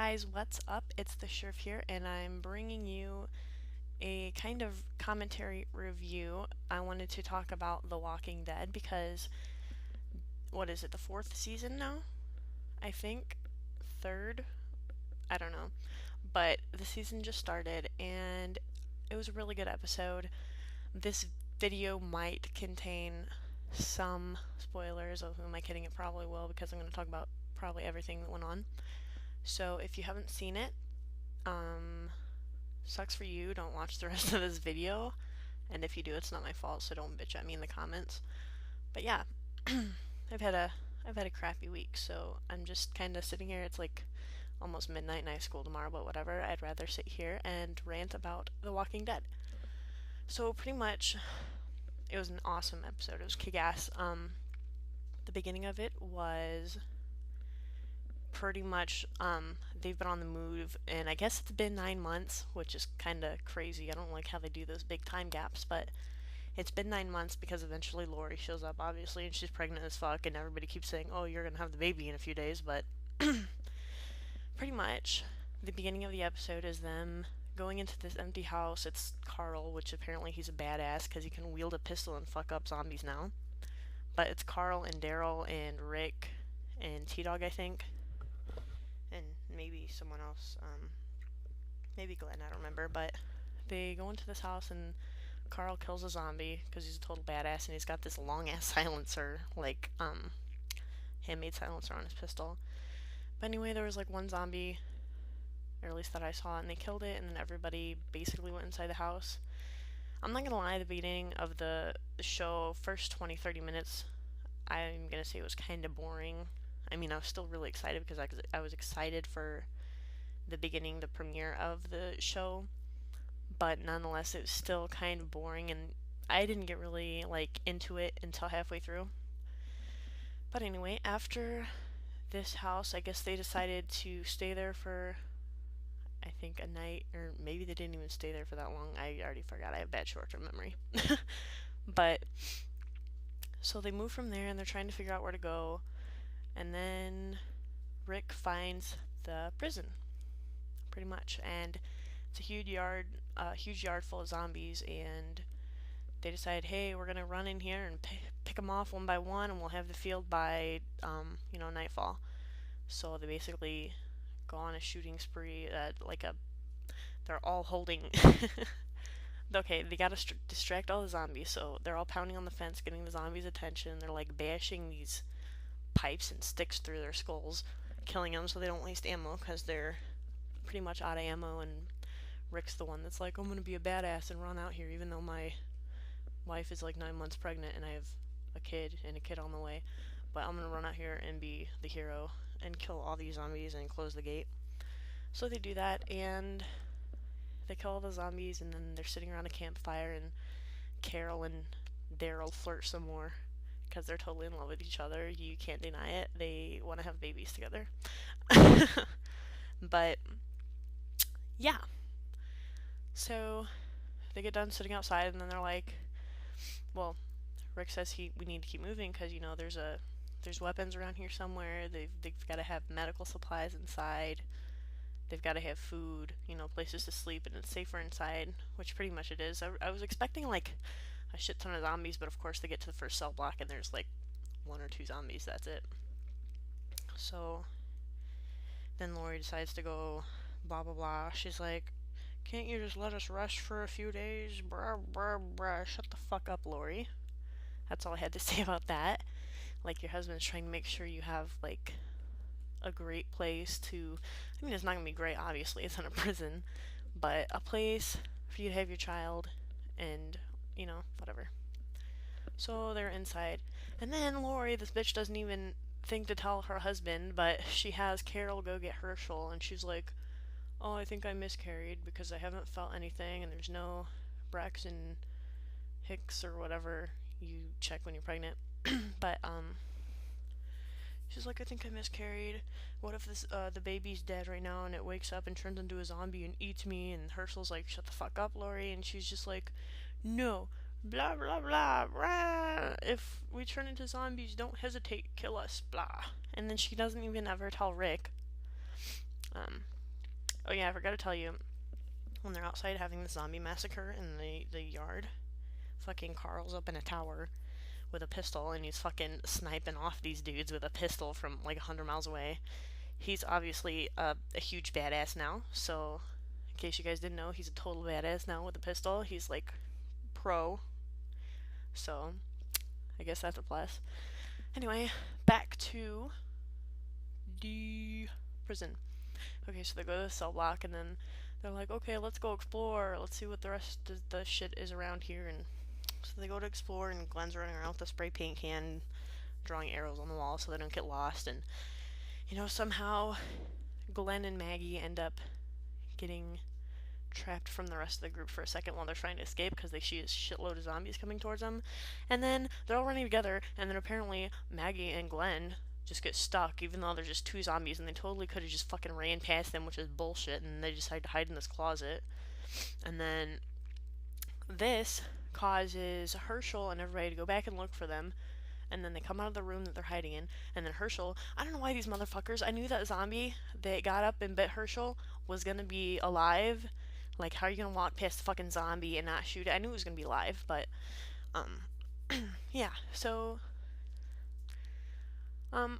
guys, what's up? It's the Sherf here, and I'm bringing you a kind of commentary review. I wanted to talk about The Walking Dead because, what is it, the fourth season now? I think? Third? I don't know. But the season just started, and it was a really good episode. This video might contain some spoilers. Oh, who am I kidding? It probably will because I'm going to talk about probably everything that went on. So if you haven't seen it, sucks for you. Don't watch the rest of this video. And if you do, it's not my fault, so don't bitch at me in the comments. But yeah, I've had a crappy week, so I'm just kind of sitting here. It's like almost midnight and I have school tomorrow, but whatever. I'd rather sit here and rant about The Walking Dead. So pretty much, it was an awesome episode. It was kick-ass. The beginning of it was pretty much, they've been on the move, and I guess it's been 9 months, which is kind of crazy. I don't like how they do those big time gaps, but it's been 9 months because eventually Lori shows up, obviously, and she's pregnant as fuck, and everybody keeps saying, oh, you're gonna have the baby in a few days, but pretty much, the beginning of the episode is them going into this empty house. It's Carl, which apparently he's a badass because he can wield a pistol and fuck up zombies now. But it's Carl and Daryl and Rick and T-Dog, I think. And maybe someone else, maybe Glenn, I don't remember, but they go into this house and Carl kills a zombie because he's a total badass and he's got this long-ass silencer, like, handmade silencer on his pistol. But anyway, there was like one zombie, or at least that I saw, and they killed it, and then everybody basically went inside the house. I'm not gonna lie, the beginning of the show, first 20-30 minutes, I'm gonna say it was kind of boring. I mean, I was still really excited because I was excited for the beginning, the premiere of the show, but nonetheless, it was still kind of boring, and I didn't get really, like, into it until halfway through. But anyway, after this house, I guess they decided to stay there for, I think, a night, or maybe they didn't even stay there for that long. I already forgot. I have bad short-term memory. But, so they move from there, and they're trying to figure out where to go. And then Rick finds the prison, pretty much, and it's a huge yard full of zombies, and they decide, hey, we're gonna run in here and pick them off one by one, and we'll have the field by, nightfall. So they basically go on a shooting spree, they're all holding, okay, they gotta distract all the zombies, so they're all pounding on the fence, getting the zombies' attention, they're like bashing these pipes and sticks through their skulls, killing them so they don't waste ammo because they're pretty much out of ammo, and Rick's the one that's like, I'm gonna be a badass and run out here even though my wife is like 9 months pregnant and I have a kid and a kid on the way, but I'm gonna run out here and be the hero and kill all these zombies and close the gate. So they do that, and they kill all the zombies, and then they're sitting around a campfire, and Carol and Daryl flirt some more because they're totally in love with each other. You can't deny it. They want to have babies together. But yeah, so they get done sitting outside, and then they're like, well, Rick says we need to keep moving because there's weapons around here somewhere. They've got to have medical supplies inside. They've got to have food, places to sleep, and it's safer inside, which pretty much it is. I was expecting like a shit ton of zombies, but of course they get to the first cell block and there's like 1 or 2 zombies, that's it. So then Lori decides to go blah blah blah. She's like, can't you just let us rest for a few days? Brr, brr, brr. Shut the fuck up, Lori. That's all I had to say about that. Like, your husband's trying to make sure you have like a great place to, I mean, it's not gonna be great, obviously, it's in a prison, but a place for you to have your child and whatever. So they're inside, and then Lori, this bitch, doesn't even think to tell her husband, but she has Carol go get Herschel, and she's like, oh, I think I miscarried because I haven't felt anything, and there's no Brex and Hicks or whatever you check when you're pregnant. But she's like, I think I miscarried. What if the baby's dead right now and it wakes up and turns into a zombie and eats me? And Herschel's like, shut the fuck up, Lori. And she's just like, no, blah blah blah, blah. If we turn into zombies, don't hesitate, kill us, blah. And then she doesn't even ever tell Rick. Oh yeah, I forgot to tell you, when they're outside having the zombie massacre in the yard, fucking Carl's up in a tower with a pistol, and he's fucking sniping off these dudes with a pistol from like 100 miles away. He's obviously a huge badass now, so in case you guys didn't know, he's a total badass now with a pistol. He's like pro, so I guess that's a plus. Anyway, back to the prison. Okay, so they go to the cell block, and then they're like, okay, let's go explore. Let's see what the rest of the shit is around here. And so they go to explore, and Glenn's running around with a spray paint can, drawing arrows on the wall so they don't get lost. And, you know, somehow Glenn and Maggie end up getting trapped from the rest of the group for a second while they're trying to escape because they see a shitload of zombies coming towards them. And then they're all running together, and then apparently Maggie and Glenn just get stuck, even though they're just two zombies, and they totally could have just fucking ran past them, which is bullshit, and they decide to hide in this closet. And then this causes Herschel and everybody to go back and look for them, and then they come out of the room that they're hiding in, and then Herschel, I don't know why these motherfuckers, I knew that zombie that got up and bit Herschel was gonna be alive. Like, how are you gonna walk past the fucking zombie and not shoot it? I knew it was gonna be alive, but, yeah, so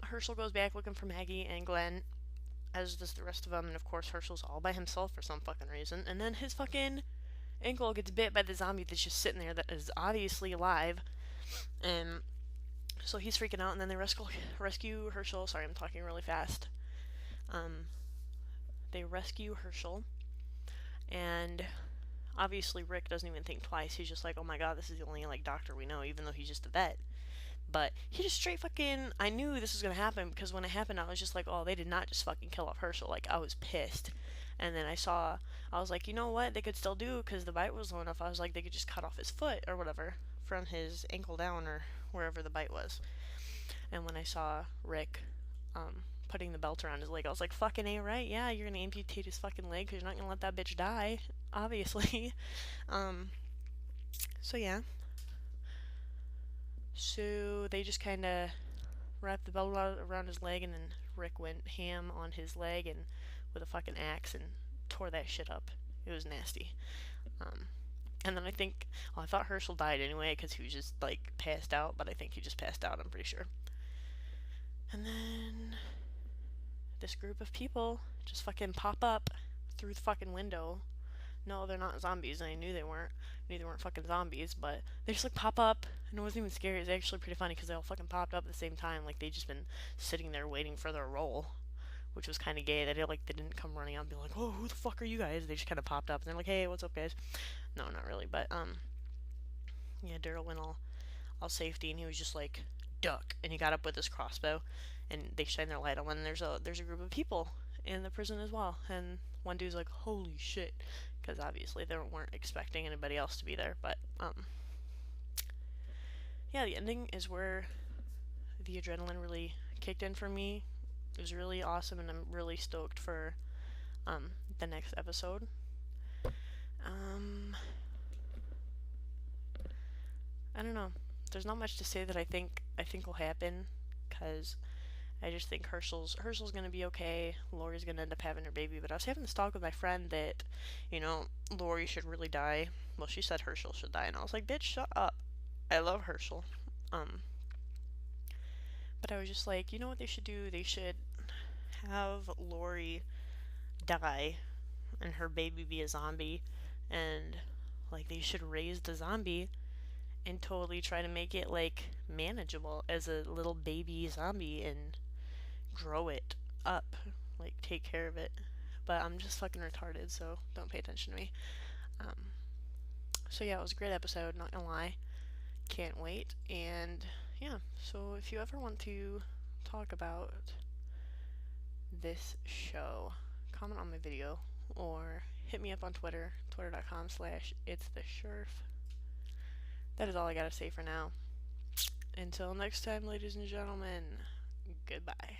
Herschel goes back looking for Maggie and Glenn, as does the rest of them, and of course Herschel's all by himself for some fucking reason, and then his fucking ankle gets bit by the zombie that's just sitting there that is obviously alive, and so he's freaking out, and then they rescue Herschel. Sorry, I'm talking really fast. They rescue Herschel, and obviously Rick doesn't even think twice. He's just like, oh my god, this is the only, like, doctor we know, even though he's just a vet. But he just straight fucking, I knew this was gonna happen, because when it happened, I was just like, oh, they did not just fucking kill off Herschel. Like, I was pissed. And then I was like, you know what, they could still do, because the bite was low enough. I was like, they could just cut off his foot, or whatever, from his ankle down, or wherever the bite was. And when I saw Rick, putting the belt around his leg, I was like, fucking A, right? Yeah, you're gonna amputate his fucking leg, because you're not gonna let that bitch die, obviously. So yeah. So they just kind of wrapped the belt around his leg, and then Rick went ham on his leg and with a fucking axe and tore that shit up. It was nasty. And then I thought Herschel died anyway because he was just like passed out, but I think he just passed out, I'm pretty sure. And then this group of people just fucking pop up through the fucking window. No, they're not zombies, and I knew they weren't. I knew they weren't fucking zombies, but they just like pop up, and it wasn't even scary. It was actually pretty funny because they all fucking popped up at the same time, like they just been sitting there waiting for their roll, which was kind of gay. They didn't come running out and be like, oh, who the fuck are you guys? They just kind of popped up, and they're like, hey, what's up, guys? No, not really, but yeah, Daryl went all safety, and he was just like, duck, and he got up with his crossbow, and they shine their light on one, and there's a group of people in the prison as well, and one dude's like, holy shit, because obviously they weren't expecting anybody else to be there, but yeah, the ending is where the adrenaline really kicked in for me. It was really awesome, and I'm really stoked for the next episode. I don't know. There's not much to say that I think will happen, because I just think Herschel's gonna be okay. Lori's gonna end up having her baby, but I was having this talk with my friend that, you know, Lori should really die. Well, she said Herschel should die, and I was like, bitch, shut up. I love Herschel. But I was just like, you know what they should do? They should have Lori die and her baby be a zombie, and like they should raise the zombie and totally try to make it like manageable as a little baby zombie and grow it up, like take care of it. But I'm just fucking retarded, so don't pay attention to me. So yeah, it was a great episode, not gonna lie. Can't wait. And yeah, so if you ever want to talk about this show, comment on my video or hit me up on Twitter, twitter.com/itsthesherf. That is all I gotta say for now. Until next time, ladies and gentlemen, goodbye.